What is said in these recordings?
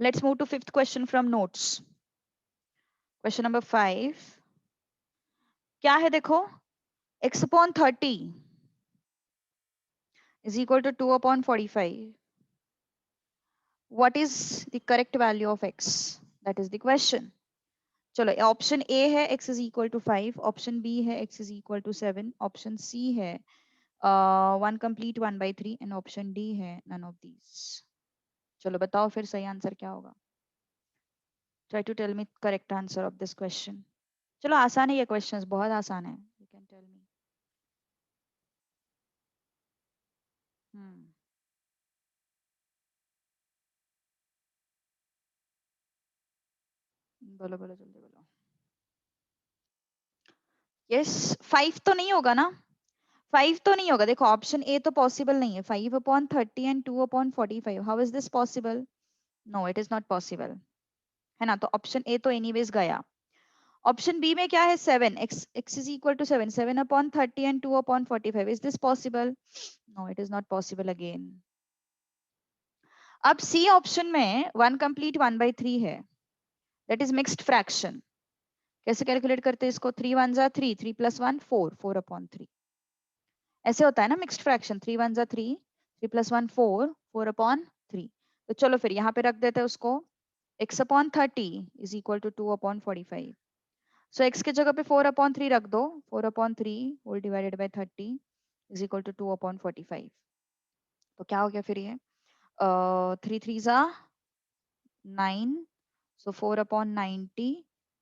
Let's move to fifth question from notes. Question number 5. क्या है देखो, x upon 30 is equal to 2 upon 45. What is the correct value of x? That is the question. चलो, option A है x is equal to 5, option B है x is equal to 7, option C है 1 complete 1/3 and option D है none of these. चलो बताओ फिर सही answer क्या होगा. Try to tell me correct answer of this question. चलो आसान है ये क्वेश्चंस, बहुत आसान है. You can tell me. बोलो बोलो जल्दी बोलो. यस, 5 तो नहीं होगा ना. 5 तो नहीं होगा. देखो ऑप्शन ए तो पॉसिबल नहीं है. 5 upon 30 and 2 upon 45, how is this possible? No, it is not possible, है ना. तो ऑप्शन ए तो एनीवेज गया. ऑप्शन बी में क्या है? 7, x is equal to 7, 7 upon 30 and 2 upon 45, is this possible? No, it is not possible again. अब C option में 1 कंप्लीट 1/3 है, दैट इज मिक्स्ड फ्रैक्शन. कैसे कैलकुलेट करते हैं इसको? 3 1 जा 3, 3 प्लस 1 4, 4 अपॉन 3. ऐसे होता है ना मिक्स्ड फ्रैक्शन. 3 1 जा 3, 3 प्लस 1 4, 4 अपॉन 3. तो चलो फिर यहाँ पे रख देते हैं उसको. x upon 30 is equal to 2 upon 45. So x की जगह पे 4 अपॉन 3 रख दो. 4 upon 3 whole divided by 30 is equal to 2 upon 45. तो क्या हो गया फिर ये? 3 3 जा 9. So 4 upon 90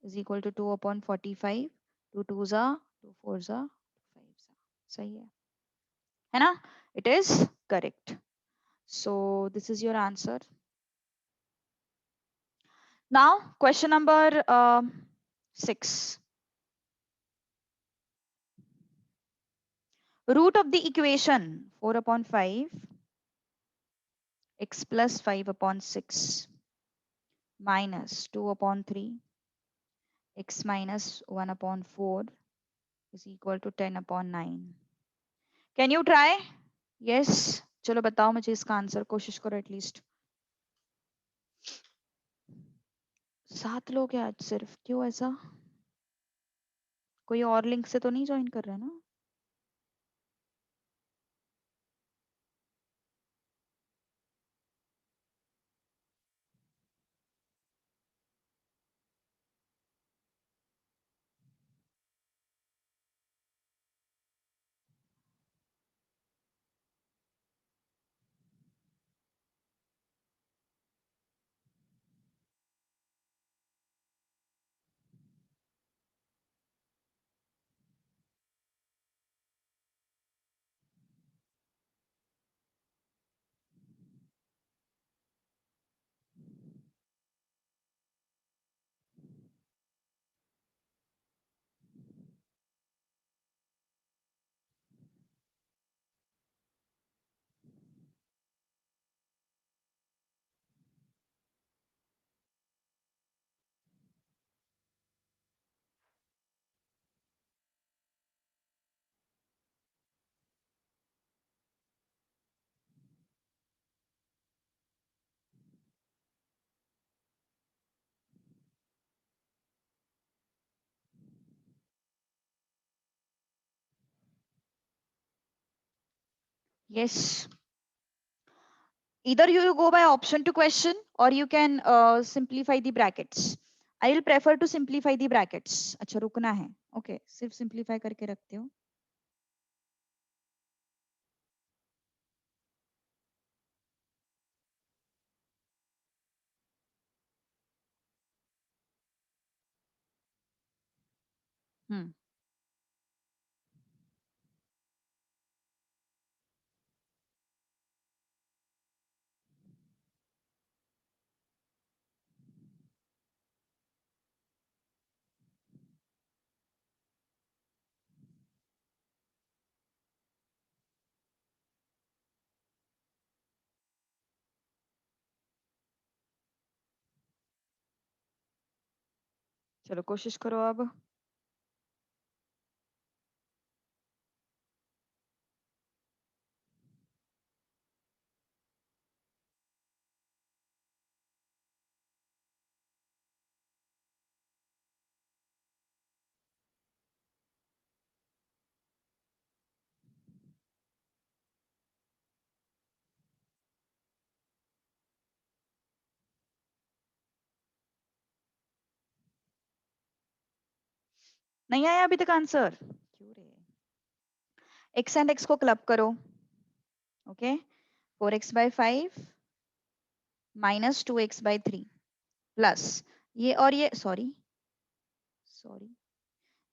is equal to 2 upon 45. 2 2 जा 2 4 जा 5 जा. सही है ना? It is correct. So this is your answer. Now question number 6. Root of the equation 4 upon 5 x plus 5 upon 6 minus 2 upon 3 x minus 1 upon 4 is equal to 10 upon 9. Can you try? Yes. चलो बताओ मुझे इसका answer. कोशिश करो at least. 7 लोग हैं आज सिर्फ. क्यों ऐसा? कोई और लिंक से तो नहीं ज्वाइन कर रहा है ना? Yes. Either you go by option to question or you can simplify the brackets. I will prefer to simplify the brackets. अच्छा रुकना है. Okay, सिर्फ simplify करके रखते हो. हम्म. चलो कोशिश करो अब. नहीं आया अभी तक आंसर? क्यों रे? x एंड x को क्लब करो. Okay, 4x/5 minus 2x/3 plus ये और ये, सॉरी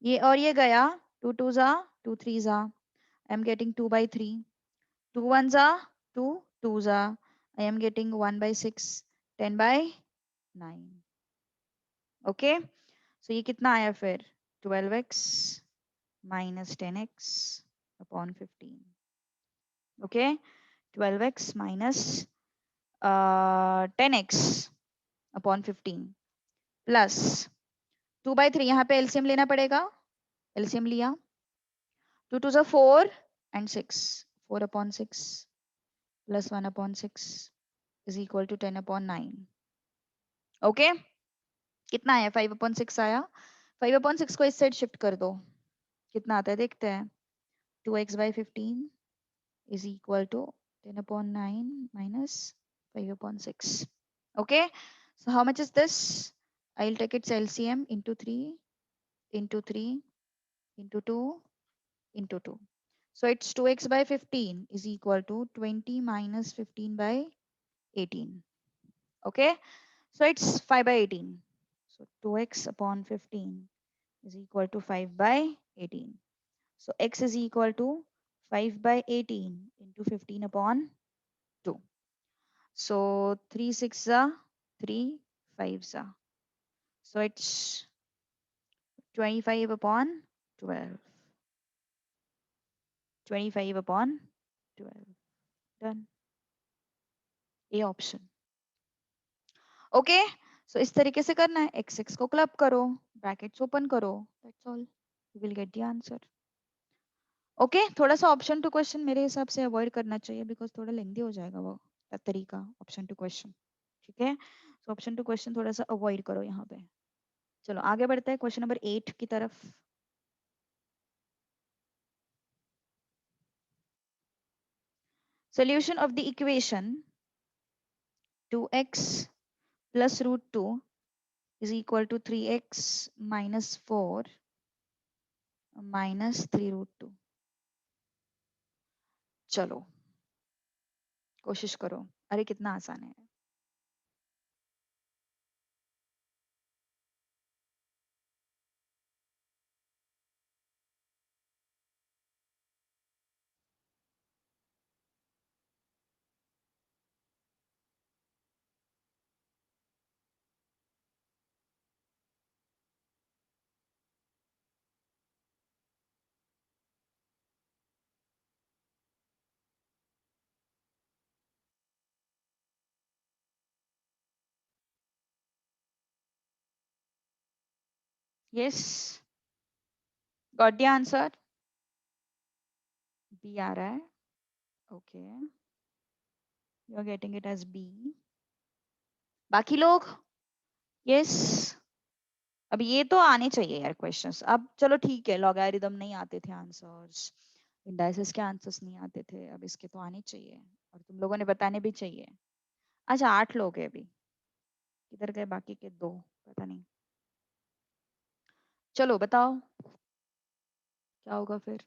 ये और ये गया, 2 2 जा 2 3 जा, I am getting 2/3, 2 1 जा 2 2 जा, I am getting 1/6, 10/9. ओके, सो ये कितना आया फिर? 12x minus 10x upon 15. Okay, 12x minus 10x upon 15 plus 2/3. यहाँ पे एलसीएम लेना पड़ेगा, एलसीएम लिया, 2 2 4 and 6, 4/6 plus 1/6 is equal to 10/9. Okay, कितना आया? 5/6 आया. 5/6 को इस साइड शिफ्ट कर दो, कितना आता है देखते हैं. 2x/15 is equal to 10/9 minus 5/6. Okay, so how much is this? I'll take its LCM into 3 into 3 into 2 into 2. So it's 2x/15 is equal to 20 minus 15/18. Okay, so it's 5/18. So 2x upon 15 is equal to 5/18. So x is equal to 5/18 into 15/2. So 3 6 3 5. So it's 25/12. 25/12. Done. A option. Okay, सो इस तरीके से करना है. X x को club करो, brackets open करो, that's all, you will get the answer. Okay, थोड़ा सा ऑप्शन टू क्वेश्चन मेरे हिसाब से अवॉइड करना चाहिए, बिकॉज थोड़ा लेंदी हो जाएगा वो तरीका ऑप्शन टू क्वेश्चन. ठीक है, सो ऑप्शन टू क्वेश्चन थोड़ा सा अवॉइड करो यहाँ पे. चलो आगे बढ़ते हैं क्वेश्चन नंबर 8 की तरफ. Solution of the equation 2x plus root 2 is equal to 3x minus 4 minus 3 root 2. चलो कोशिश करो. अरे कितना आसान है. Yes, got the answer. B आ रहा है. Okay, you are getting it as B. बाकी लोग? Yes. अब ये तो आने चाहिए यार क्वेश्चंस. अब चलो ठीक है, लॉगरिदम नहीं आते थे आंसर्स, इंडाइसेस के आंसर्स नहीं आते थे, अब इसके तो आने चाहिए और तुम लोगों ने बताने भी चाहिए. अच्छा 8 लोग हैं अभी, किधर गए बाकी के 2? पता नहीं. चलो बताओ क्या होगा फिर.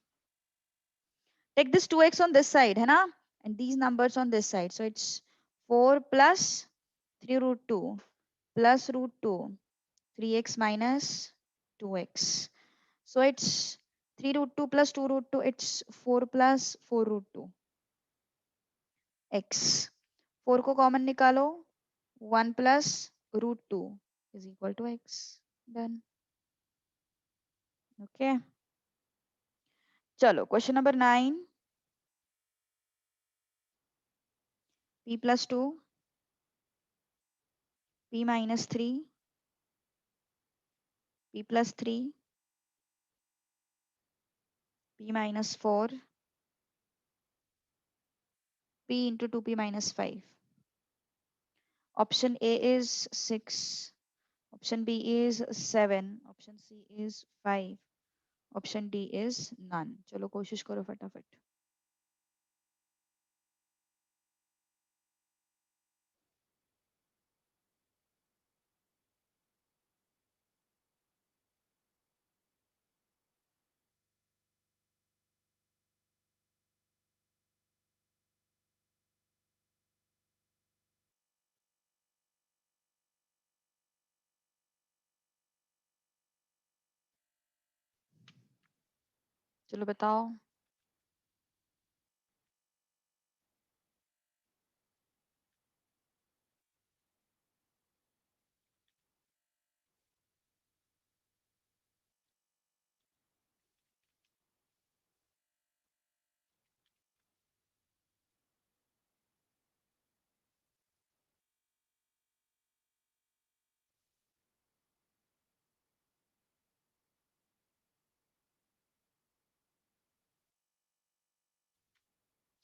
Take this 2x on this side है ना, and these numbers on this side, so it's 4 plus 3 root 2 plus root 2, 3x minus 2x. So it's 3 root 2 plus 2 root 2, it's 4 plus 4 root 2 x. 4 को कॉमन निकालो, 1 plus root 2 is equal to x. Done. Okay, चलो question number 9. p plus 2 p minus 3 p plus 3 p minus 4 p into 2p minus 5. Option A is 6, option B is 7, option C is 5, option D is none. चलो कोशिश करो फटाफट. चलो बताओ।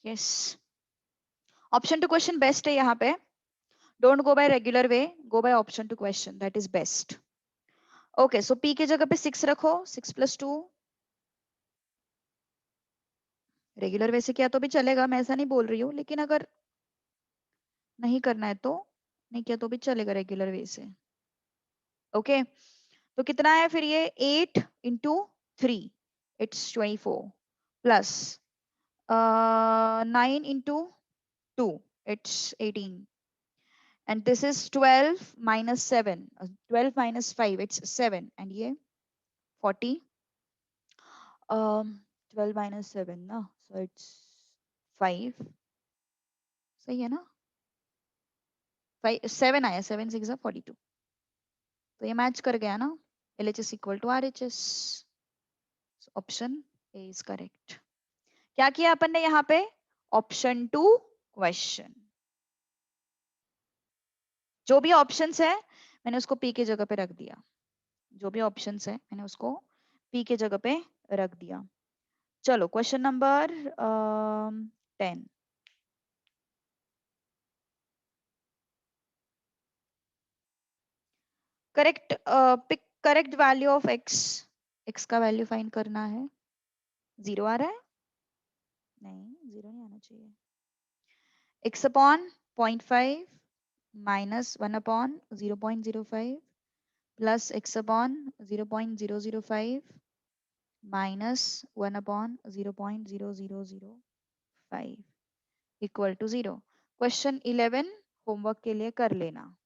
Yes, option to question best है यहाँ पे। Don't go by regular way, go by option to question, that is best. Okay, so P के जगह पे 6 रखो, 6 + 2। रेगुलर वे से किया तो भी चलेगा, मैं ऐसा नहीं बोल रही हूँ, लेकिन अगर नहीं करना है तो नहीं किया तो भी चलेगा रेगुलर वे से। ओके, तो कितना है फिर ये? 8 × 3 it's 24 plus 9 × 2 it's 18, and this is 12 minus 7, 12 minus 5 it's 7, and ये 40, 12 minus 7 ना, so it's 5, सही है ना? 5 7 आया, 7 6 42, तो ये मैच कर गया ना, LHS equal to RHS, option A is correct. क्या किया अपन ने यहाँ पे? ऑप्शन टू क्वेश्चन, जो भी ऑप्शंस है मैंने उसको पी के जगह पे रख दिया, जो भी ऑप्शंस है मैंने उसको पी के जगह पे रख दिया। चलो question number 10। Correct, pick correct value of X. X का वैल्यू फाइंड करना है। 0 आ रहा है? नहीं, 0 नहीं आना चाहिए। x upon 0.5 minus 1 upon 0.05 plus x upon 0.005 minus 1 upon 0.0005 equal to 0। Question 11 homework के लिए कर लेना,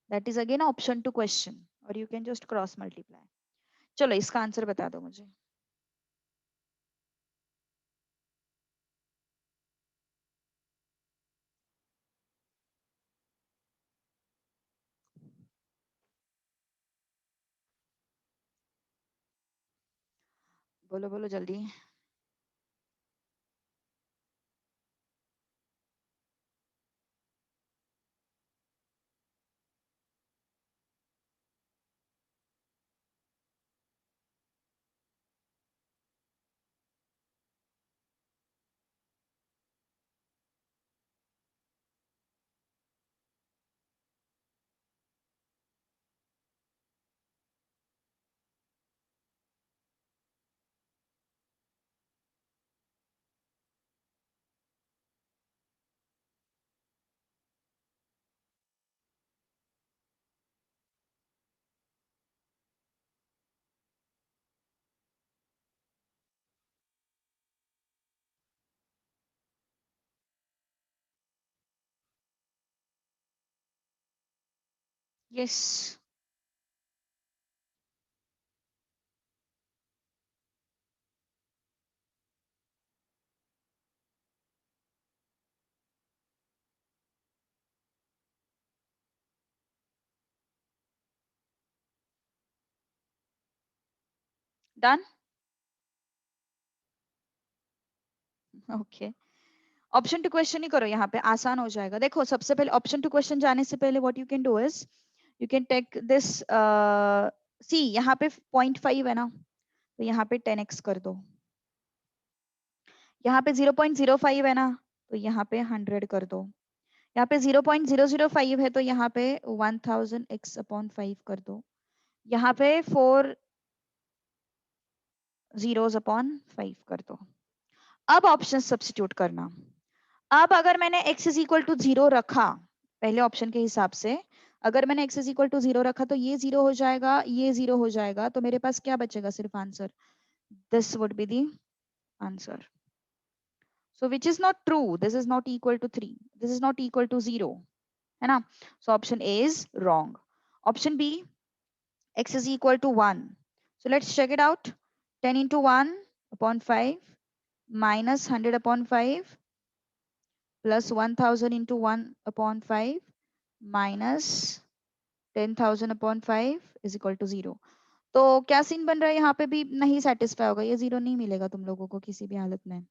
that is again option to question, और you can just cross multiply. चलो इसका आंसर बता दो मुझे। बोलो बोलो जल्दी। Yes, done. Okay, option to question ही करो, यहाँ पे आसान हो जाएगा। देखो सबसे पहले ऑप्शन टू क्वेश्चन जाने से पहले what you can do is you can take this, see यहाँ पे 0.5 है ना, तो यहाँ पे 10x कर दो। यहाँ पे 0.05 है ना, तो यहाँ पे 100 कर दो। यहाँ पे 0.005 है, तो यहाँ पे 1000x/5 कर दो। यहाँ पे 4 zeros/5 कर दो। अब ऑप्शन सब्स्टिट्यूट करना। अब अगर मैंने x इज इक्वल टू 0 रखा पहले ऑप्शन के हिसाब से, अगर मैंने x इज इक्वल टू 0 रखा तो ये 0 हो जाएगा, ये 0 हो जाएगा, तो मेरे पास क्या बचेगा? सिर्फ answer. This would be the answer. So which is not true? This is not equal to 3. This is not equal to 0. है ना? So option A is wrong. Option B, x is equal to 1. So let's check it out. 10 into 1 upon 5 minus 100 upon 5 plus 1000 into 1 upon 5 minus 10,000 upon 5 is equal to 0। तो क्या scene बन रहा है, यहाँ पे भी नहीं सेटिस्फाई होगा, ये 0 नहीं मिलेगा तुम लोगों को किसी भी हालत में।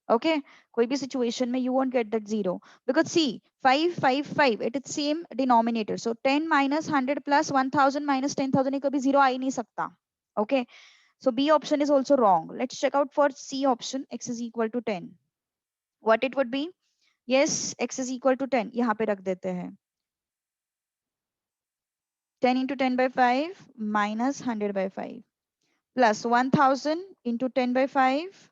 ओके कोई भी सिचुएशन में you won't get that 0 because see 5 5 5 it is same denominator, so 10 minus 100 plus 1000 minus 10,000 ये कभी 0 आ ही नहीं सकता। Okay so B option is also wrong. Let's check out for C option, x is equal to 10. What it would be? Yes, x is equal to 10. यहाँ पे रख देते हैं 10 into 10 by 5 minus 100 by 5 plus 1000 into 10 by 5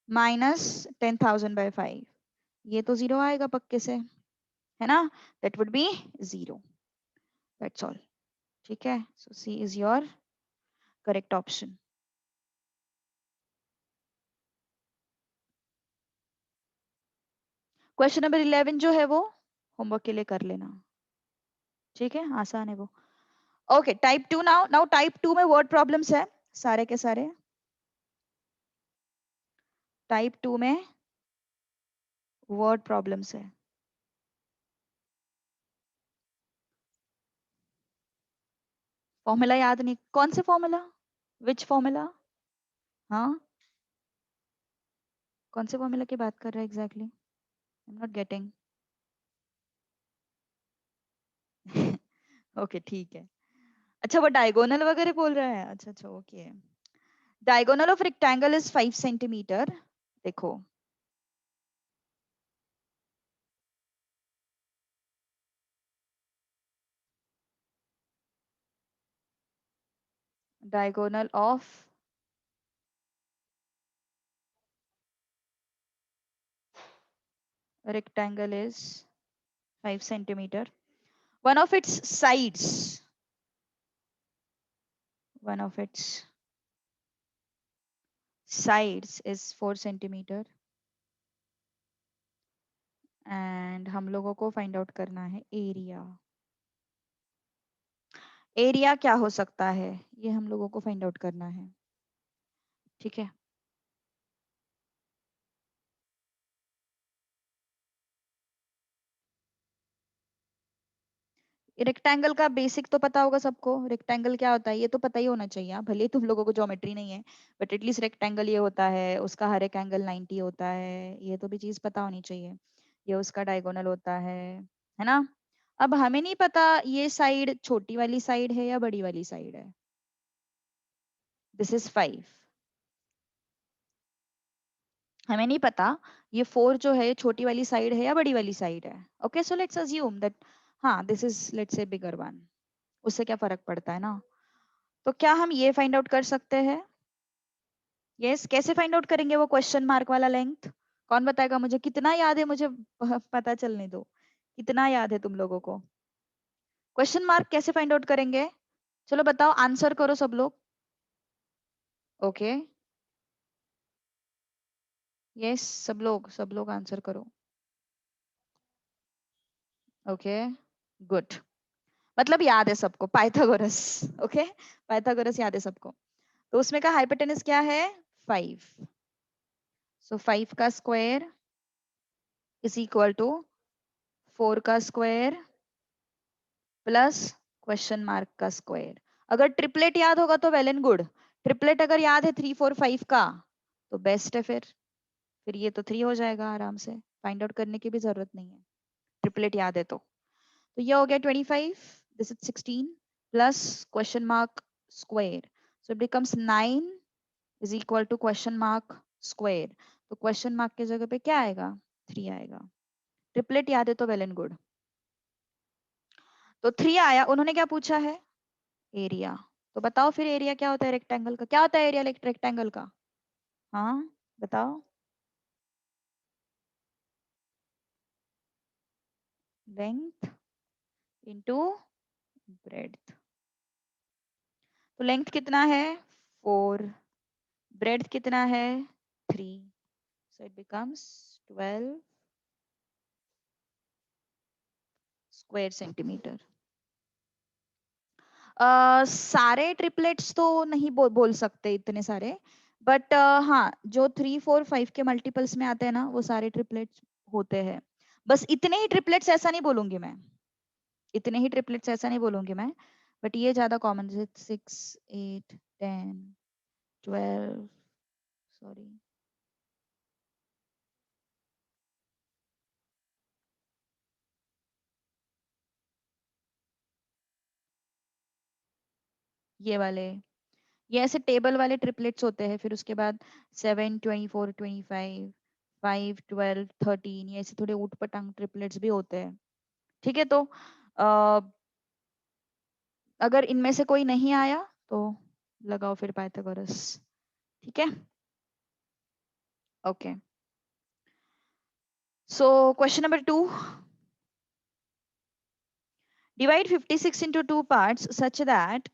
minus 10,000 by 5. ये तो 0 आएगा पक्के से, है ना? That would be 0. That's all. ठीक है? So C is your correct option. Question number 11 जो है वो होमवर्क के लिए कर लेना, ठीक है? आसान है वो। ओके टाइप 2 नाउ टाइप 2 में वर्ड प्रॉब्लम्स है सारे के सारे। टाइप 2 में वर्ड प्रॉब्लम्स है। फॉर्मूला याद नहीं, कौन से फॉर्मूला, विच फॉर्मूला? हाँ कौन से फॉर्मूला की बात कर रहे हैं exactly? I am not getting. Okay ठीक है। अच्छा वो डायगोनल वगैरह बोल रहा है, अच्छा अच्छा okay. Diagonal of rectangle is 5 centimetre. देखो diagonal of rectangle is 5 centimeter. One of its sides, one of its sides is 4 centimeter and हम लोगों को फाइंड आउट करना है एरिया। एरिया क्या हो सकता है ये हम लोगों को फाइंड आउट करना है, ठीक है? रेक्टेंगल का बेसिक तो पता होगा सबको, रेक्टेंगल क्या होता है ये तो पता ही होना चाहिए, भले ही तुम लोगों को ज्योमेट्री नहीं है बट एटलीस्ट रेक्टेंगल ये होता है, उसका हर एक एंगल 90 होता है, ये तो भी चीज पता होनी चाहिए। ये उसका डायगोनल होता है ना? अब हमें नहीं पता ये साइड छोटी वाली साइड है या बड़ी वाली साइड है। दिस इज 5, हमें नहीं पता ये 4 जो है छोटी वाली साइड है या बड़ी वाली साइड है। Okay so let's assume that हाँ this is let's say bigger one, उससे क्या फर्क पड़ता है ना? तो क्या हम ये फाइंड आउट कर सकते हैं? यस कैसे फाइंड आउट करेंगे वो क्वेश्चन मार्क वाला लेंथ? कौन बताएगा मुझे, कितना याद है मुझे पता चलने दो, कितना याद है तुम लोगों को? क्वेश्चन मार्क कैसे फाइंड आउट करेंगे? चलो बताओ, आंसर करो सब लोग। ओके यस सब लोग आंसर करो। ओके गुड, मतलब याद है सबको पाइथागोरस। ओके पाइथागोरस याद है सबको। तो उसमें का हाइपोटेनस क्या है? 5। सो 5 का स्क्वायर इज इक्वल टू 4 का स्क्वायर प्लस क्वेश्चन मार्क का स्क्वायर। अगर ट्रिपलेट याद होगा तो वेल एंड गुड, ट्रिपलेट अगर याद है 3 4 5 का तो बेस्ट है, फिर ये तो 3 हो जाएगा आराम से, फाइंड आउट करने की भी जरूरत नहीं है ट्रिपलेट याद है तो ये हो गया 25, this is 16 plus question mark square, so it becomes 9 is equal to question mark square. तो क्वेश्चन मार्क की जगह पे क्या आएगा? 3 आएगा। ट्रिपलेट याद है तो वेल एंड गुड। तो 3 आया, उन्होंने क्या पूछा है? एरिया। तो बताओ फिर एरिया क्या होता है रेक्टेंगल का, क्या होता है एरिया रेक्टेंगल का? हाँ बताओ। Length into breadth. तो लेंथ कितना है? 4, ब्रेड्थ कितना है? 3, so it becomes 12 square centimetre. सारे ट्रिपलेट्स तो नहीं बोल सकते इतने सारे, बट हाँ, जो 3 4 5 के मल्टीपल्स में आते हैं ना, वो सारे ट्रिपलेट्स होते हैं। बस इतने ही ट्रिपलेट्स ऐसा नहीं बोलूंगी मैं, इतने ही ट्रिपलेट्स ऐसा नहीं बोलूंगी मैं, बट ये ज्यादा कॉमन है। 6 8 10 12, सॉरी, ये वाले, ये ऐसे टेबल वाले ट्रिपलेट्स होते हैं। फिर उसके बाद 7 24 25 5 12 13, ये ऐसे थोड़े ऊट पटांग ट्रिपलेट्स भी होते हैं। ठीक है, तो अगर इनमें से कोई नहीं आया तो लगाओ फिर पाइथागोरस। ठीक है, okay. So question number 2, divide 56 into two parts such that,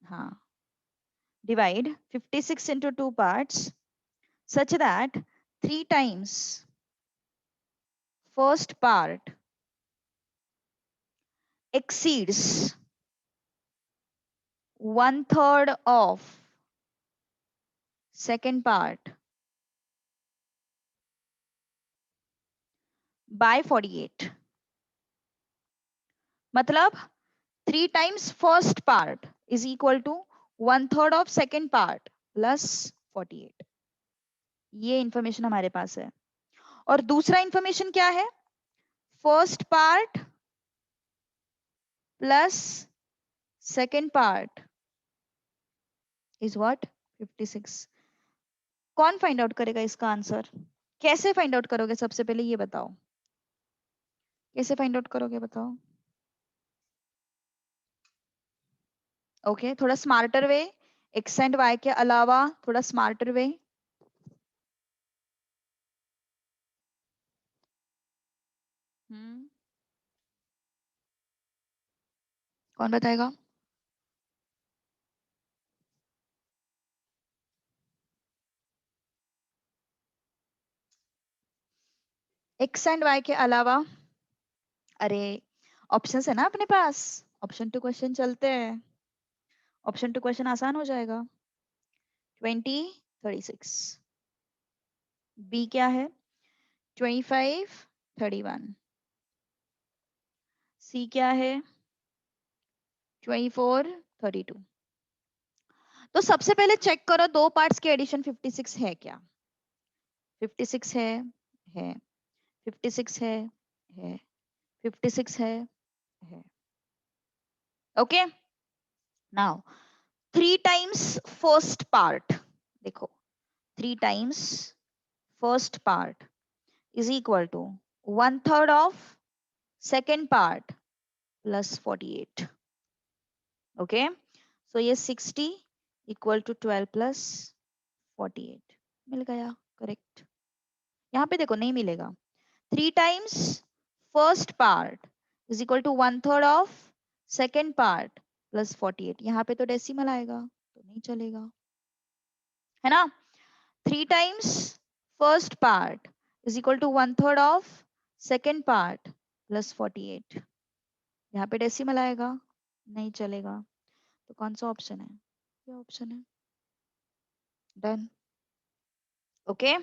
हाँ, divide 56 into two parts such that 3 times first part exceeds 1/3 of second part by 48। मतलब 3 times first part is equal to 1/3 of second part plus 48। ये information हमारे पास है। और दूसरा information क्या है? First part plus second part is what? 56। कौन find out करेगा इसका आंसर? कैसे फाइंड आउट करोगे? सबसे पहले ये बताओ, कैसे फाइंड आउट करोगे बताओ? ओके, थोड़ा smarter way, X and Y के अलावा थोड़ा स्मार्टर वे। कौन बताएगा? एक्स एंड वाई के अलावा? अरे, ऑप्शंस है ना अपने पास, ऑप्शन टू क्वेश्चन चलते हैं, ऑप्शन टू क्वेश्चन आसान हो जाएगा। 20 36, बी क्या है? 25 31, सी क्या है? 24 32। तो सबसे पहले चेक करो दो पार्ट्स के एडिशन 56 है क्या? 56 है 56 है 56 है। Okay, now 3 times first part, देखो 3 times first part is equal to 1/3 of second part plus 48। okay, so ये 60 equal to 12 plus 48 मिल गया, करेक्ट। यहाँ पे देखो नहीं मिलेगा। 3 times first part is equal to 1/3 of second part plus 48। यहाँ पे तो डेसिमल आएगा तो नहीं चलेगा, है ना? 3 times first part is equal to 1/3 of second part plus 48। यहाँ पे डेसिमल आएगा, नहीं चलेगा। तो कौन सा ऑप्शन है? ये ऑप्शन है। डन। ओके,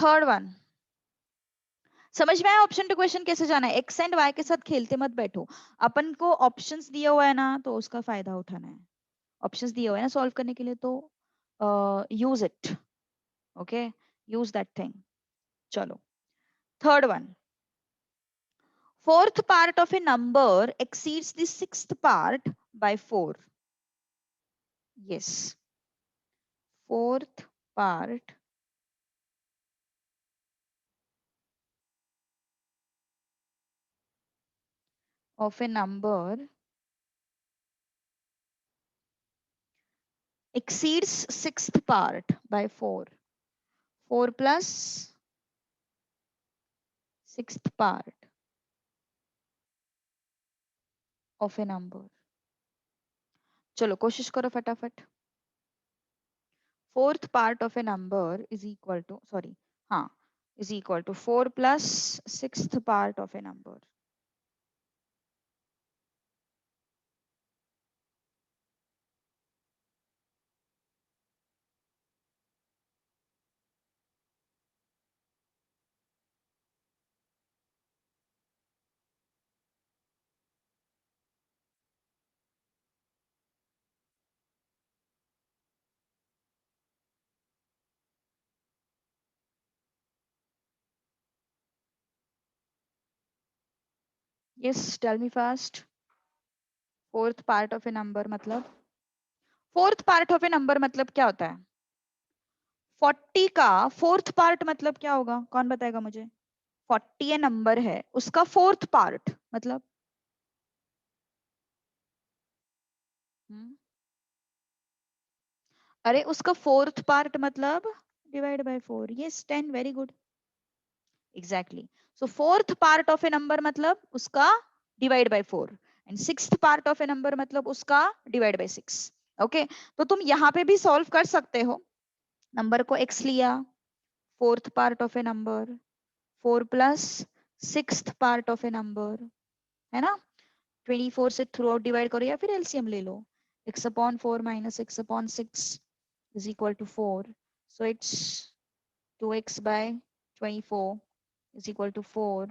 थर्ड वन समझ में आया? ऑप्शन टू क्वेश्चन कैसे जाना है? एक्स एंड वाई के साथ खेलते मत बैठो। अपन को ऑप्शंस दिया हुआ है ना, तो उसका फायदा उठाना है। ऑप्शंस दिए हुए हैं ना सॉल्व करने के लिए, तो use it. Okay, use that thing. चलो, third one, fourth part of a number exceeds the sixth part by 4। yes, fourth part of a number exceeds sixth part by 4। 4 plus sixth part of a number। चलो कोशिश करो फटाफट। Fourth part of a number is equal to, sorry, हाँ, is equal to 4 plus sixth part of a number. Yes, tell me fast. Fourth part of a number मतलब, fourth part of a number मतलब क्या होता है? 40 का fourth part मतलब क्या होगा? कौन बताएगा मुझे? 40 ए नंबर है, उसका फोर्थ पार्ट मतलब? हम्म, अरे उसका फोर्थ पार्ट मतलब divide by 4. Yes, 10. Very good. Exactly. So fourth part of a number मतलब उसका divide by 4, and sixth part of a number मतलब उसका डिवाइड बाय 6. ओके, तो तुम यहाँ पे भी सॉल्व कर सकते हो. नंबर को x लिया, fourth part of a number, 4 plus sixth part of a number, है ना? 24 से थ्रू आउट डिवाइड करो या फिर एलसीएम ले लो. x upon 4 minus x upon 6 is equal to 4. So it's 2x by 24 is equal to 4.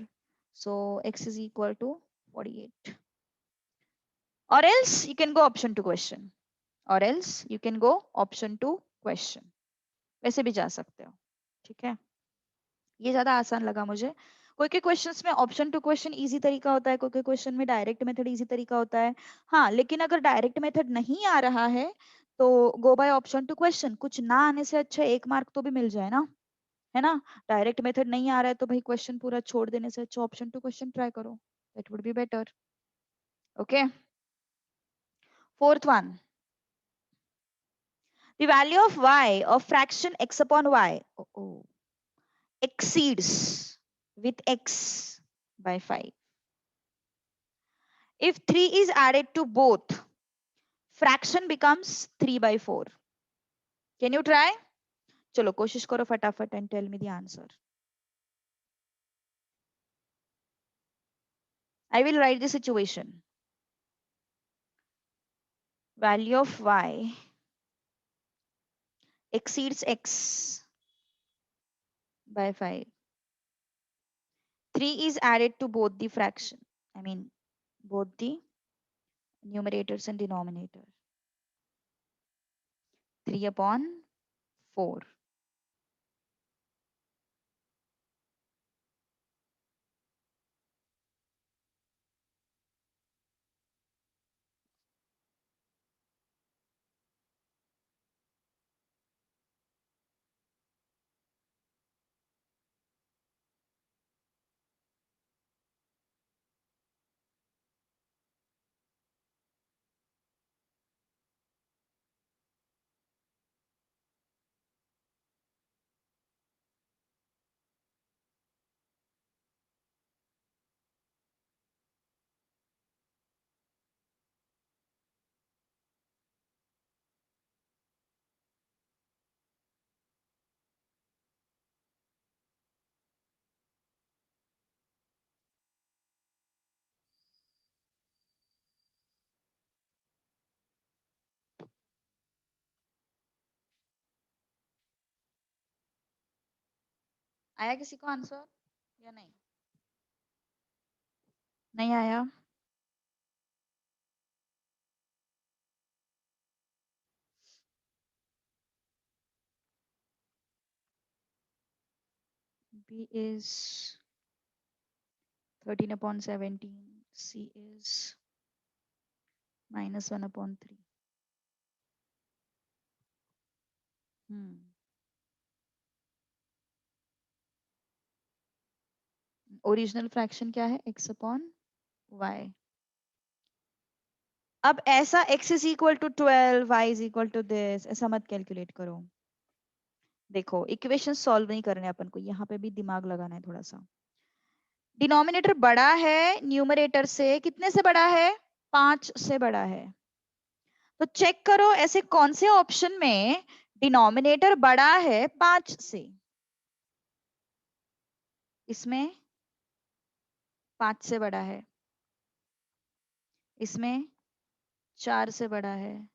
So x is equal to 48. Or else you can go option to question. Or else you can go option to question. वैसे भी जा सकते हो. ठीक है, ये ज्यादा आसान लगा मुझे. कोई के क्वेश्चंस में ऑप्शन टू क्वेश्चन इजी तरीका होता है, कोई के क्वेश्चन में डायरेक्ट मेथड इजी तरीका होता है. हाँ, लेकिन अगर डायरेक्ट मेथड नहीं आ रहा है तो गो बाय ऑप्शन टू क्वेश्चन. कुछ ना आने से अच्छा 1 मार्क तो भी मिल जाए ना, है ना? डायरेक्ट मेथड नहीं आ रहा है तो भाई क्वेश्चन पूरा छोड़ देने से अच्छा ऑप्शन टू क्वेश्चन ट्राई करो. That would be better. Okay, fourth one. The value of y of fraction x upon y exceeds with x by 5. If 3 is added to both, fraction becomes 3 by 4. Can you try? चलो कोशिश करो फटाफट and tell me the answer. I will write the situation. Value of y exceeds x by 5. 3 is added to both the fraction. I mean, both the numerators and denominator. 3 upon 4. आया किसी को answer या नहीं? नहीं आया? B is 13 upon 17. C is minus 1 upon 3. Original fraction क्या है? x upon y. अब ऐसा x is equal to 12, y is equal to this, ऐसा मत कैलकुलेट करो. देखो, इक्वेशन सॉल्व नहीं करने अपन को, यहाँ पे भी दिमाग लगाना है थोड़ा सा. डिनोमिनेटर बड़ा है न्यूमरेटर से, कितने से बड़ा है? 5 से बड़ा है. तो चेक करो ऐसे कौन से ऑप्शन में डिनोमिनेटर बड़ा है 5 से. इसमें 5 से बड़ा है, इसमें 4 से बड़ा है,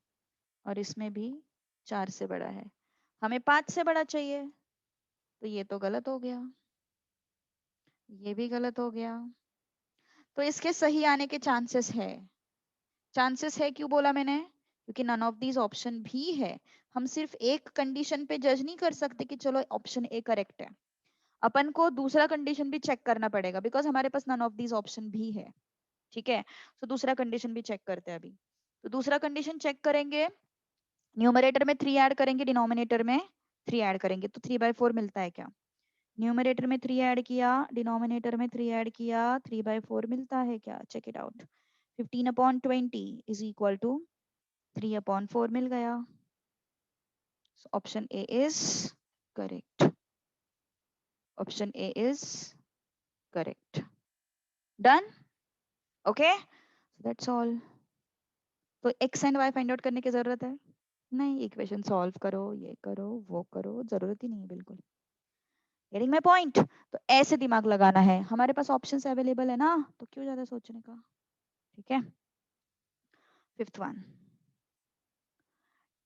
और इसमें भी 4 से बड़ा है. हमें 5 से बड़ा चाहिए, तो ये तो गलत हो गया, ये भी गलत हो गया. तो इसके सही आने के चांसेस है. चांसेस है क्यों बोला मैंने? क्योंकि नन ऑफ दीज ऑप्शन भी है. हम सिर्फ एक कंडीशन पे जज नहीं कर सकते कि चलो ऑप्शन ए करेक्ट है. अपन को दूसरा कंडीशन भी चेक करना पड़ेगा, बिकॉज हमारे पास नन ऑफ दीज ऑप्शन भी है. ठीक है, तो दूसरा कंडीशन भी चेक करते हैं अभी। तो दूसरा कंडीशन चेक करेंगे, न्यूमरेटर में 3 ऐड करेंगे, डिनोमिनेटर में 3 ऐड करेंगे, तो 3/4 मिलता है क्या? न्यूमरेटर में 3 ऐड किया, डिनोमिनेटर में 3 ऐड किया, 3/4 मिलता है क्या? Check it out. 15/20 is equal to 3/4 मिल गया। Option A is correct. Option A is correct. Done? Okay, that's all. तो X and Y find out करने की जरूरत है नहीं, इक्वेशन सॉल्व करो, ये करो वो करो, जरूरत ही नहीं है बिल्कुल। Getting my point? तो ऐसे दिमाग लगाना है, हमारे पास ऑप्शंस अवेलेबल है ना, तो क्यों ज्यादा सोचने का। ठीक है, fifth one.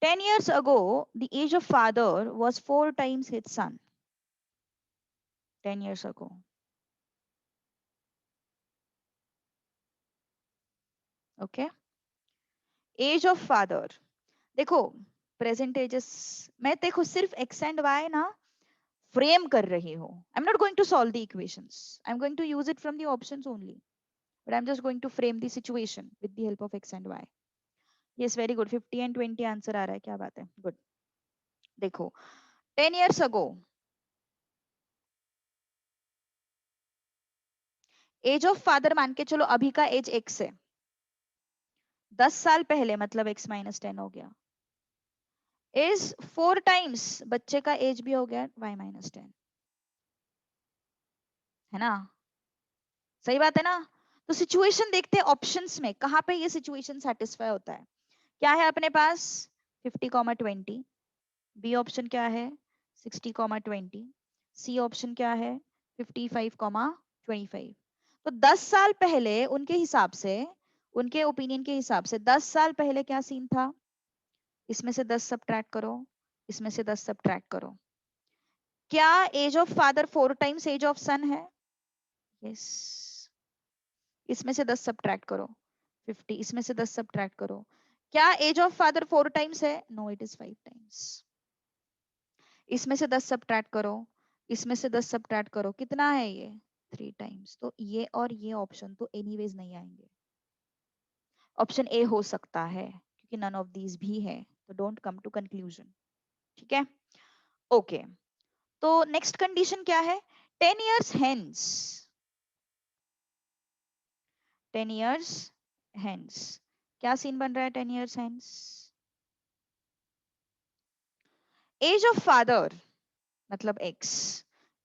10 years ago the age of father was 4 times his son. 10 years ago, okay, age of father, देखो प्रेजेंट एजेस, मैं देखो सिर्फ एक्स एंड वाई ना फ्रेम कर रही हूँ, I am not going to solve the equations, I am going to use it from the options only, but I am just going to frame the situation with the help of X and Y. Yes, very good, 50 and 20 answer आ रहा है, क्या बात है, good. देखो 10 years ago, age of father मान के चलो अभी का एज एक्स है, 10 साल पहले मतलब एक्स माइनस 10 हो गया, इज 4 टाइम्स बच्चे का एज भी हो गया वाई माइनस 10, है ना? सही बात है ना? तो सिचुएशन देखते हैं ऑप्शंस में कहां पे ये सिचुएशन सेटिस्फाई होता है। क्या है अपने पास? 50,20। बी ऑप्शन क्या है? 60,20। सी ऑप्शन क्या है? 55,25। तो 10 साल पहले उनके हिसाब से, उनके ओपिनियन के हिसाब से 10 साल पहले क्या सीन था? इसमें से 10 सब्ट्रैक्ट करो, इसमें से 10 सब्ट्रैक्ट करो। क्या age of father 4 times age of son है? यस। इसमें से 10 सब्ट्रैक्ट करो, 50, इसमें से 10 सब्ट्रैक्ट करो। क्या एज ऑफ फादर 4 टाइम्स है? No, it is 5 times. इसमें से 10 सब्ट्रैक्ट करो, इसमें से 10 सब्ट्रैक्ट करो, कितना है ये? 3 टाइम्स। तो ये और ये ऑप्शन तो एनीवेज नहीं आएंगे, ऑप्शन ए हो सकता है क्योंकि नन ऑफ दीज भी है, तो डोंट कम टू कंक्लूजन। ठीक है, ओके। तो नेक्स्ट कंडीशन क्या है? 10 years hence, 10 years hence, क्या सीन बन रहा है 10 years hence? Age of father मतलब एक्स,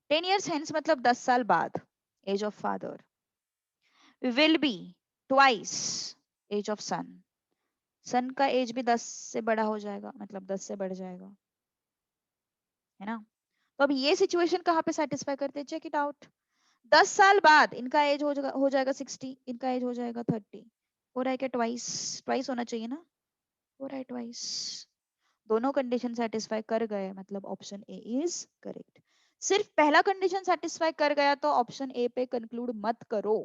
10 years hence मतलब 10 साल बाद, age of father will be twice age of son, son का एज भी 10 से बड़ा हो जाएगा, मतलब 10 से बढ़ जाएगा, है ना? तो अब ये सिचुएशन कहाँ पे सेटिस्फाई करते हैं, चेक इट आउट। 10 साल बाद इनका एज हो जाएगा 60, इनका एज हो जाएगा 30, हो रहा है क्या? ट्वाइस, ट्वाइस होना चाहिए ना, हो रहा है ट्वाइस। दोनों कंडीशन सेटिस्फाई कर गए, मतलब ऑप्शन ए इज करेक्ट। सिर्फ पहला कंडीशन सेटिस्फाई कर गया तो ऑप्शन ए पे कंक्लूड मत करो,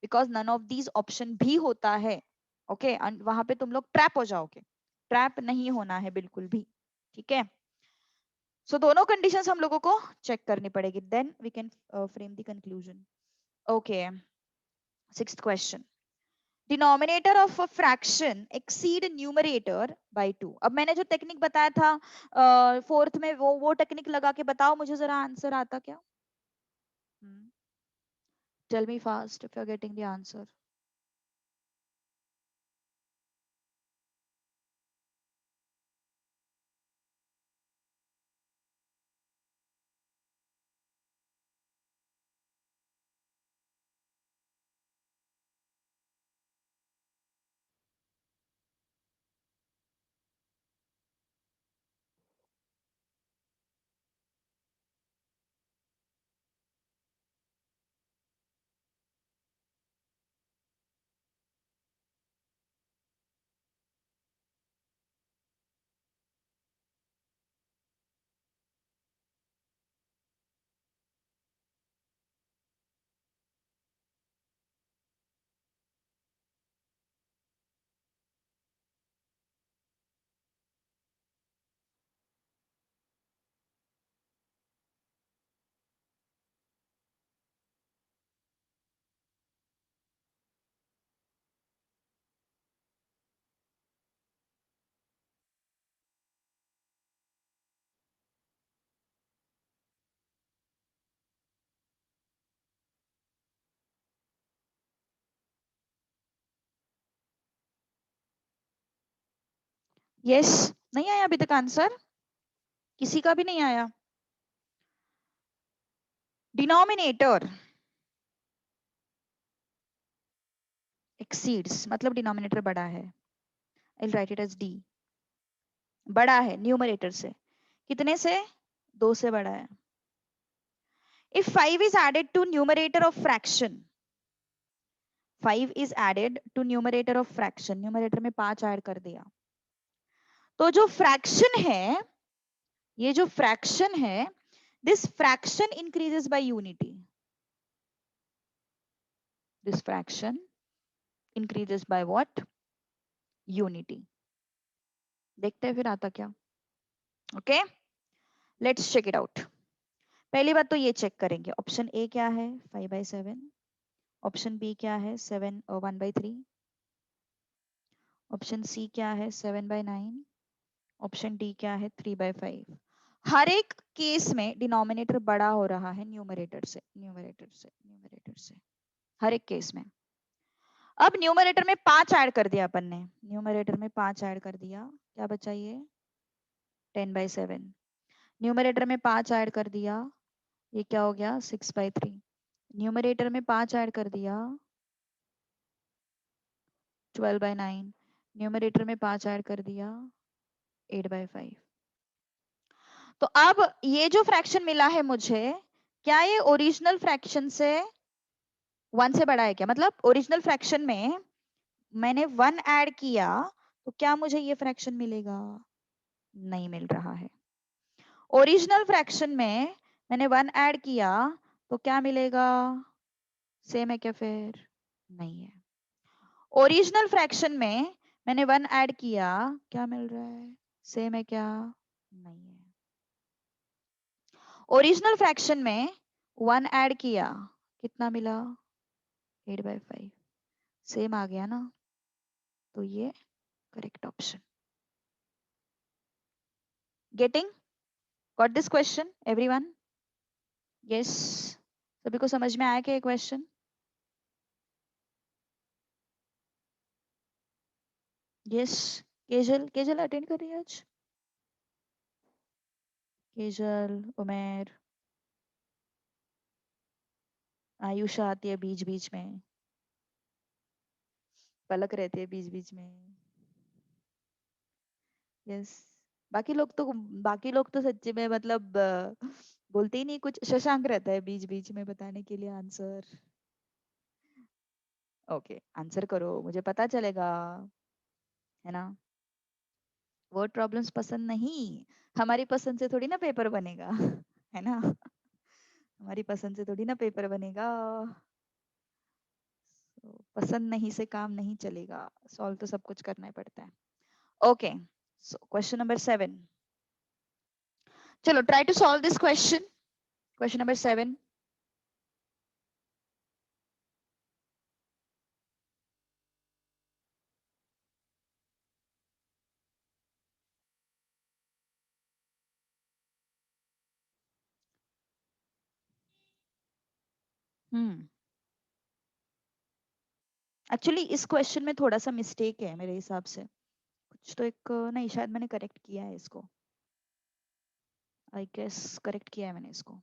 because none of these option भी होता है। ओके, वहां पे तुम लोग ट्रैप हो जाओगे, ट्रैप नहीं होना है बिल्कुल भी। ठीक है, सो दोनों कंडीशंस हम लोगों को चेक करनी पड़ेगी, then we can frame the conclusion. Okay, sixth question. Denominator of a fraction exceed numerator by 2। अब मैंने जो टेक्निक बताया था फोर्थ में, वो टेक्निक लगा के बताओ मुझे जरा, आंसर आता क्या? Tell me fast if you are getting the answer. Yes, नहीं आया अभी तक आंसर, किसी का भी नहीं आया। डिनोमिनेटर एक्सीड्स मतलब डिनोमिनेटर बड़ा है, I will write it as D, बड़ा है न्यूमरेटर से। कितने से? 2 से बड़ा है। If 5 is added to numerator of fraction, 5 is added to numerator of fraction, numerator में 5 ऐड कर दिया, तो जो फ्रैक्शन है, ये जो फ्रैक्शन है, this fraction increases by unity, this fraction increases by what? Unity. देखते हैं फिर आता क्या। Okay, let's check it out. पहली बात तो ये चेक करेंगे, ऑप्शन ए क्या है 5/7, ऑप्शन बी क्या है 1/3, ऑप्शन सी क्या है 7/9, ऑप्शन डी क्या है 3/5। हर एक केस में डिनोमिनेटर बड़ा हो रहा है न्यूमरेटर से, न्यूमरेटर से, न्यूमरेटर से, हर एक केस में। अब न्यूमरेटर में 5 ऐड कर दिया अपन ने, न्यूमरेटर में 5 ऐड कर दिया, क्या बचा ये 10/7, न्यूमरेटर में 5 ऐड कर दिया, ये क्या हो गया 6/3, न्यूमरेटर में 5 ऐड कर दिया 12/9, न्यूमरेटर में 5 ऐड कर दिया 8/5। तो अब ये जो फ्रैक्शन मिला है मुझे, क्या ये ओरिजिनल फ्रैक्शन से 1 से बड़ा है क्या? मतलब ओरिजिनल फ्रैक्शन में मैंने 1 ऐड किया तो क्या मुझे ये फ्रैक्शन मिलेगा? नहीं मिल रहा है। ओरिजिनल फ्रैक्शन में मैंने 1 ऐड किया तो क्या मिलेगा? सेम है क्या फिर? नहीं है। ओरिजिनल फ्रैक्शन में मैंने 1 ऐड किया, क्या मिल रहा है? सेम है क्या? नहीं है। ओरिजिनल फ्रैक्शन में 1 ऐड किया, कितना मिला 8/5, सेम आ गया ना, तो ये correct option. Getting? Got this question everyone? Yes, सभी को समझ में आया क्या ये question? Yes. Kejal, Kejal attend कर रही है आज? केजल, उमेर, आयुषा आती है बीच बीच में, पलक रहती है बीच बीच में। यस, बाकी लोग तो सच्ची में मतलब बोलते ही नहीं कुछ, शशांक रहता है बीच बीच में बताने के लिए आंसर। ओके, आंसर करो, मुझे पता चलेगा, है ना? वर्ड प्रॉब्लम्स पसंद नहीं, हमारी पसंद से थोड़ी ना पेपर बनेगा है ना? हमारी पसंद से थोड़ी ना पेपर बनेगा। So, पसंद नहीं से काम नहीं चलेगा, सॉल्व तो सब कुछ करना ही पड़ता है। ओके, सो क्वेश्चन नंबर 7, चलो try to solve this question, question number 7। Actually इस क्वेश्चन में थोड़ा सा मिस्टेक है मेरे हिसाब से, कुछ तो एक नहीं, शायद मैंने करेक्ट किया है इसको, आई गेस करेक्ट किया है मैंने इसको।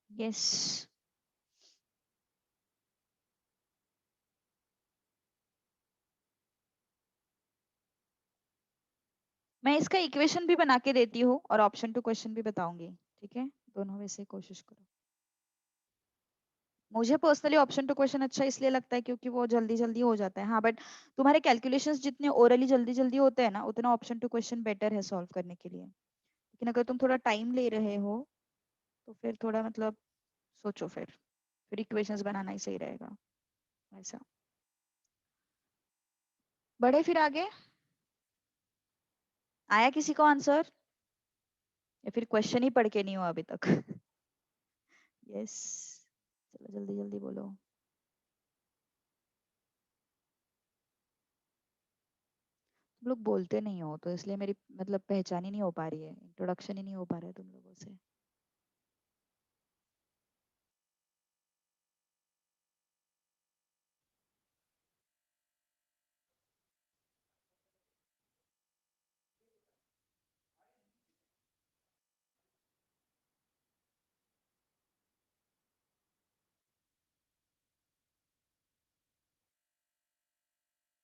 यस, मैं इसका इक्वेशन भी बना के देती हूँ और ऑप्शन टू क्वेश्चन भी बताऊंगी, ठीक है? दोनों में से कोशिश करो। मुझे पर्सनली ऑप्शन टू क्वेश्चन अच्छा इसलिए लगता है क्योंकि वो जल्दी जल्दी हो जाता है। हाँ, बट तुम्हारे कैलकुलेशंस जितने ओरली जल्दी जल्दी होते हैं ना, उतना ऑप्शन टू क्वेश्चन बेटर है सॉल्व करने के लिए। लेकिन अगर तुम थोड़ा टाइम ले रहे हो तो फिर थोड़ा मतलब सोचो, फिर इक्वेशंस बनाना ही सही रहेगा। ऐसा बढ़े फिर आगे। आया किसी को आंसर, या फिर क्वेश्चन ही पढ़ के नहीं हो अभी तक? यस, चलो जल्दी जल्दी बोलो। तुम लोग बोलते नहीं हो तो इसलिए मेरी मतलब पहचान ही नहीं हो पा रही है, इंट्रोडक्शन ही नहीं हो पा रहा है तुम लोगों से।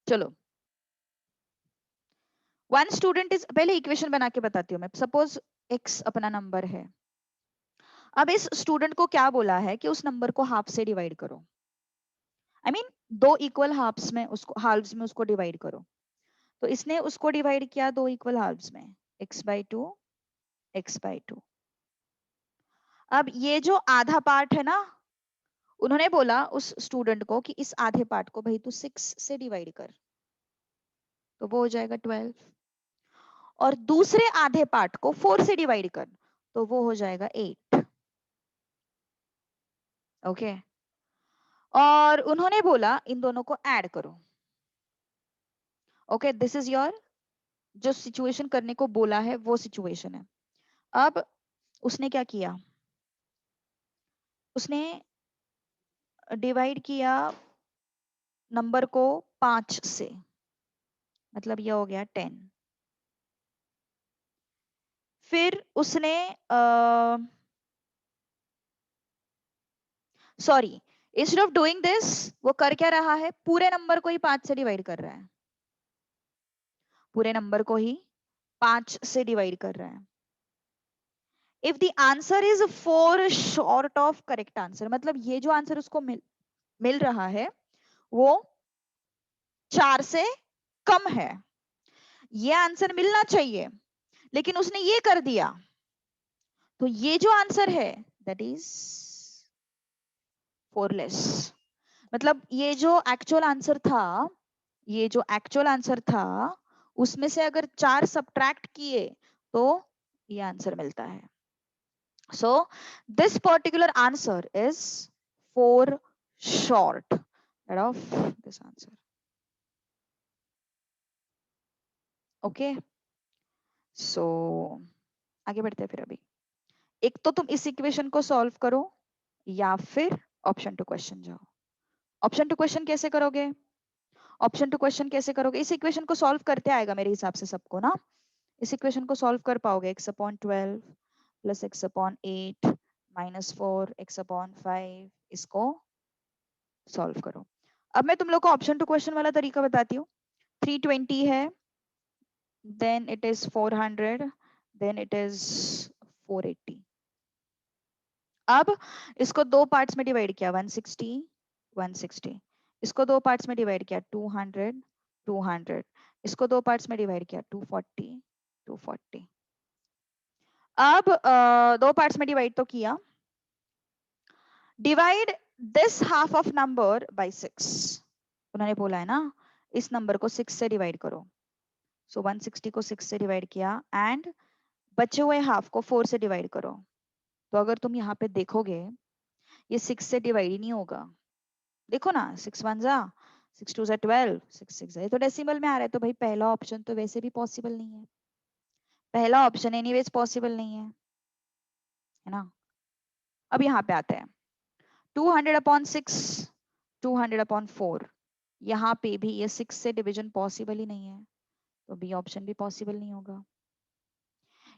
चलो, वन स्टूडेंट इज, पहले इक्वेशन बना के बताती हूँ मैं। सपोज x अपना नंबर है। अब इस स्टूडेंट को क्या बोला है कि उस नंबर को हाफ से डिवाइड करो। आई मीन दो इक्वल हाल्व्स में उसको डिवाइड करो। तो इसने उसको डिवाइड किया दो इक्वल हाल्व्स में, x/2 x/2। अब ये जो आधा पार्ट है ना, उन्होंने बोला उस स्टूडेंट को कि इस आधे पार्ट को भाई तू 6 से डिवाइड कर, तो वो हो जाएगा 12। और दूसरे आधे पार्ट को 4 से डिवाइड कर, तो वो हो जाएगा 8। ओके, और उन्होंने बोला इन दोनों को ऐड करो। ओके, दिस इज योर, जो सिचुएशन करने को बोला है वो सिचुएशन है। अब उसने क्या किया, उसने डिवाइड किया नंबर को 5 से, मतलब ये हो गया 10। फिर उसने sorry, instead of doing this वो कर क्या रहा है, पूरे नंबर को ही 5 से डिवाइड कर रहा है। पूरे नंबर को ही 5 से डिवाइड कर रहा है। If the answer is 4 short of correct answer, मतलब ये जो आंसर उसको मिल रहा है वो 4 से कम है। ये आंसर मिलना चाहिए लेकिन उसने ये कर दिया, तो ये जो आंसर है दैट इज 4 लेस। मतलब ये जो एक्चुअल आंसर था, ये जो एक्चुअल आंसर था उसमें से अगर 4 सब्ट्रैक्ट किए तो ये आंसर मिलता है। So this particular answer is 4 short of this answer. Okay, so आगे बढ़ते हैं फिर। अभी एक तो तुम इस इक्वेशन को सॉल्व करो या फिर ऑप्शन टू क्वेश्चन जाओ। ऑप्शन टू क्वेश्चन कैसे करोगे, ऑप्शन टू क्वेश्चन कैसे करोगे, इस इक्वेशन को सॉल्व करते आएगा मेरे हिसाब से सबको ना। इस इक्वेशन को सॉल्व कर पाओगे, x/12 प्लस x/8 -4 x/5, इसको सॉल्व करो। अब मैं तुम लोग को ऑप्शन टू क्वेश्चन वाला तरीका बताती हूँ। 320 है, then it is 400, then it is 480। अब इसको दो पार्ट्स में डिवाइड किया, 160 160। इसको दो पार्ट्स में डिवाइड किया, 200 200। इसको दो पार्ट्स में डिवाइड किया, 240 240। अब दो पार्ट्स में डिवाइड तो किया, divide this half of number by 6। उन्होंने बोला है ना इस नंबर को 6 से डिवाइड करो। सो 160 को 6 से डिवाइड किया एंड बचे हुए हाफ को 4 से डिवाइड करो। तो अगर तुम यहाँ पे देखोगे ये 6 से डिवाइड ही नहीं होगा। देखो ना, 6 1 जा 6 2 जा 12, 6 6 ये तो डेसिमल में आ रहा है, तो भाई पहला ऑप्शन तो वैसे भी पॉसिबल नहीं है। पहला ऑप्शन एनीवेज पॉसिबल नहीं है ना। अब यहाँ पे आते हैं 200/6 200/4। यहाँ पे भी ये 6 से डिवीजन पॉसिबल ही नहीं है, तो बी ऑप्शन भी पॉसिबल नहीं होगा।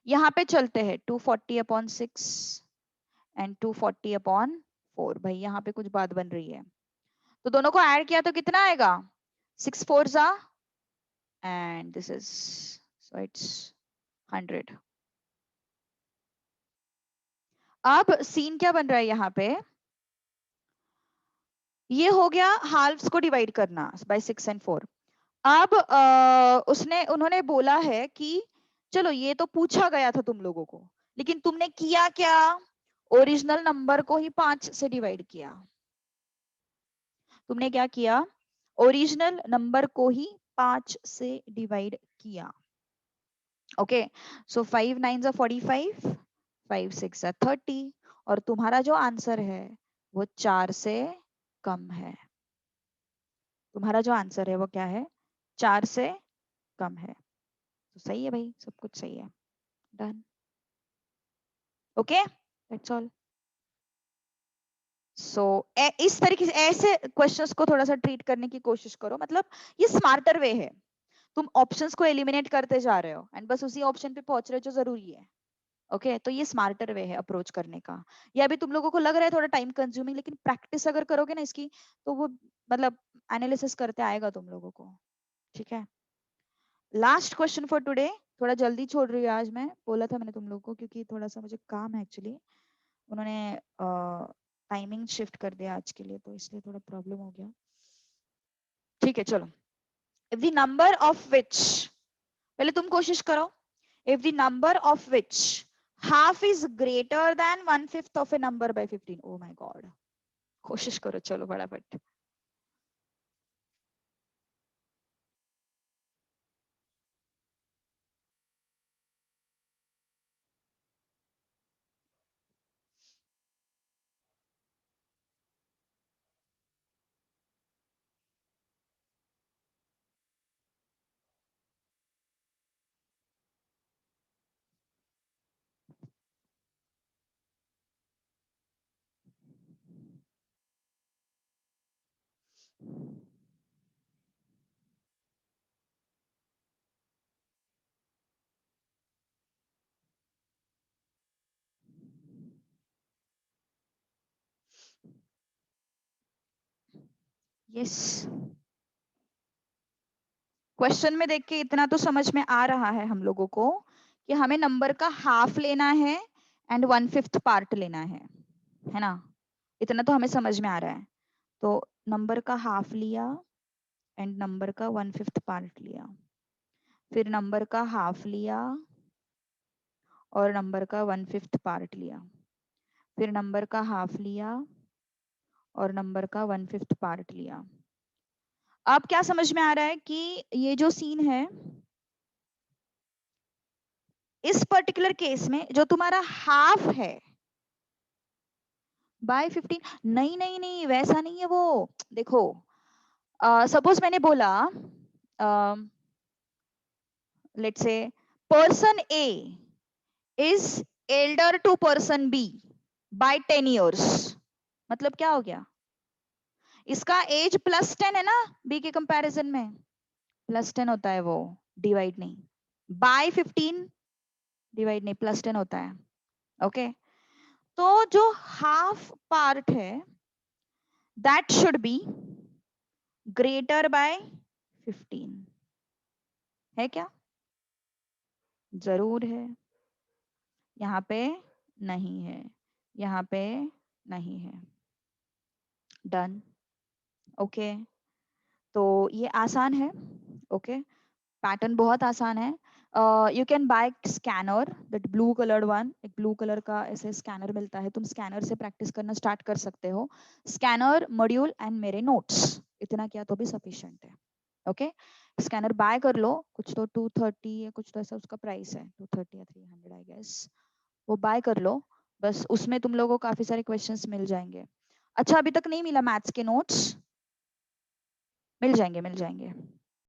यहाँ पे चलते हैं 240/6 एंड 240/4। भाई यहाँ पे कुछ बात बन रही है, तो दोनों को ऐड किया तो कितना आएगा, 6 4 जा and this is, so it's 100। अब सीन क्या बन रहा है यहाँ पे, ये हो गया हाल्व्स को डिवाइड करना बाय 6 एंड 4। अब उन्होंने बोला है कि चलो ये तो पूछा गया था तुम लोगों को, लेकिन तुमने किया क्या, ओरिजिनल नंबर को ही 5 से डिवाइड किया। तुमने क्या किया, ओरिजिनल नंबर को ही 5 से डिवाइड किया। ओके, सो 5 9 45, 5 6 30, और तुम्हारा जो आंसर है वो 4 से कम है। तुम्हारा जो आंसर है वो क्या है? 4 से कम है। तो सही है भाई, सब कुछ सही है। Done. Okay, that's all. So इस तरीके से ऐसे क्वेश्चंस को थोड़ा सा ट्रीट करने की कोशिश करो, मतलब ये स्मार्टर वे है। तुम ऑप्शंस को एलिमिनेट करते जा रहे हो एंड बस उसी ऑप्शन पे पहुंच रहे हो जो जरूरी है। ओके तो ये स्मार्टर वे है अप्रोच करने का। ये अभी तुम लोगों को लग रहा है थोड़ा टाइम कंज्यूमिंग, लेकिन प्रैक्टिस अगर करोगे ना इसकी, तो वो मतलब एनालिसिस करते आएगा तुम लोगों को। ठीक है, लास्ट क्वेश्चन फॉर टुडे। थोड़ा जल्दी छोड़ रही हूँ आज, मैं बोला था मैंने तुम लोगों को, क्योंकि थोड़ा सा मुझे काम है एक्चुअली। उन्होंने टाइमिंग शिफ्ट कर दिया आज के लिए, तो इसलिए थोड़ा प्रॉब्लम हो गया। ठीक है चलो। If the number of which, पहले तुम कोशिश करो। If the number of which half is greater than 1/5 of a number by 15, oh my god, कोशिश करो चलो फटाफट। यस, क्वेश्चन में देख के इतना तो समझ में आ रहा है हम लोगों को कि हमें नंबर का हाफ लेना है एंड 1/5 पार्ट लेना है ना? इतना तो हमें समझ में आ रहा है। तो नंबर का हाफ लिया एंड नंबर का 1/5 पार्ट लिया, फिर नंबर का हाफ लिया और नंबर का 1/5 पार्ट लिया, फिर नंबर का हाफ लिया और नंबर का 1/5 पार्ट लिया। अब क्या समझ में आ रहा है कि ये जो सीन है, इस पर्टिकुलर केस में जो तुम्हारा हाफ है बाय 15, नहीं नहीं नहीं वैसा नहीं है वो। देखो सपोज मैंने बोला let's say person A is elder to person B by 10 years, मतलब क्या हो गया? इसका एज +10 है ना, बी के कंपैरिजन में +10 होता है वो, डिवाइड नहीं। बाय 15 डिवाइड नहीं, +10 होता है। ओके तो जो हाफ पार्ट है that should be greater by 15, है क्या? जरूर है। यहाँ पे नहीं है, यहाँ पे नहीं है। डन। ओके तो ये आसान है। ओके पैटर्न बहुत आसान है। You can buy scanner, that blue coloured one, एक ब्लू कलर का ऐसे स्कैनर मिलता है, तुम स्कैनर से प्रैक्टिस करना स्टार्ट कर सकते हो। स्कैनर, मॉड्यूल एंड मेरे नोट्स, इतना किया तो भी सफिशिएंट है। ओके स्कैनर बाय कर लो, कुछ तो 230 या कुछ तो ऐसा उसका प्राइस है, 230 या 300 आई गेस। वो बाय कर लो, बस उसमें तुम लोगों को काफी सारे क्वेश्चंस मिल जाएंगे। अच्छा अभी तक नहीं मिला मैथ्स के नोट्स? मिल जाएंगे मिल जाएंगे।